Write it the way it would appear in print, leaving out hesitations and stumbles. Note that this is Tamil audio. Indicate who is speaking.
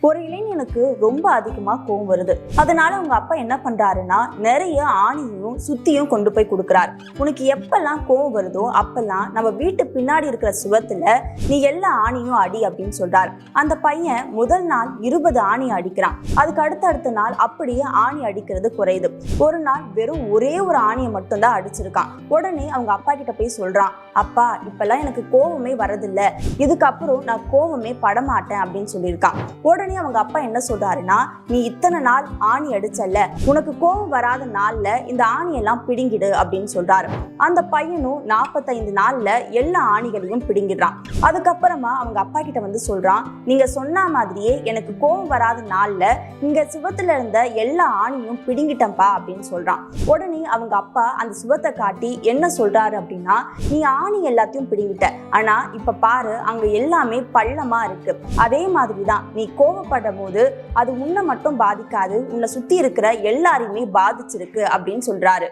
Speaker 1: ஒரு இளைஞனுக்கு ரொம்ப அதிகமா கோவம் வருது. அதனால அவங்க அப்பா என்ன பண்றாருன்னா நிறைய ஆணியும் சுத்தியும் கொண்டு போய் கொடுக்கிறார். உனக்கு எப்பெல்லாம் கோவம் வருதோ அப்பெல்லாம் நம்ம வீட்டு பின்னாடி இருக்கிற சுவத்துல நீ எல்லா ஆணியும் அடி அப்படின்னு சொல்றாரு. அந்த பையன் முதல் நாள் 20 ஆணி அடிக்கிறான். அதுக்கு அடுத்த நாள் அப்படியே ஆணி அடிக்கிறது குறையுது. ஒரு நாள் வெறும் ஒரே ஒரு ஆணியை மட்டும்தான் அடிச்சிருக்கான். உடனே அவங்க அப்பா கிட்ட போய் சொல்றான், அப்பா இப்பெல்லாம் எனக்கு கோவமே வரதில்ல, இதுக்கப்புறம் நான் கோவமே படமாட்டேன் அப்படின்னு சொல்லியிருக்கான். உடனே அவங்க அப்பா என்ன சொல்றாருன்னா, நீ இத்தனை நாள் ஆணி அடிச்சல்ல, உனக்கு கோவம் வராத நாள்ல இந்த ஆணியெல்லாம் பிடுங்கிடு அப்படின்னு சொல்றாரு. அந்த பையனும் 45 நாள்ல எல்லா ஆணிகளையும் பிடுங்கிடுறான். அதுக்கப்புறமா அவங்க அப்பா கிட்ட வந்து சொல்றான், நீங்க சொன்ன மாதிரியே எனக்கு கோவம் வராத நாள்ல இங்க சுவத்துல இருந்த எல்லா ஆணியும் பிடுங்கிட்டம்பா அப்படின்னு சொல்றான். உடனே அவங்க அப்பா அந்த சுவத்தை காட்டி என்ன சொல்றாரு அப்படின்னா, நீ ஆணி எல்லாத்தையும் பிடுங்கிட்ட, ஆனா இப்ப பாரு அங்க எல்லாமே பள்ளமா இருக்கு. அதே மாதிரிதான் நீ கோவப்படும் போது அது உன்னை மட்டும் பாதிக்காது, உன்னை சுத்தி இருக்கிற எல்லாரையுமே பாதிச்சிருக்கு அப்படின்னு சொல்றாரு.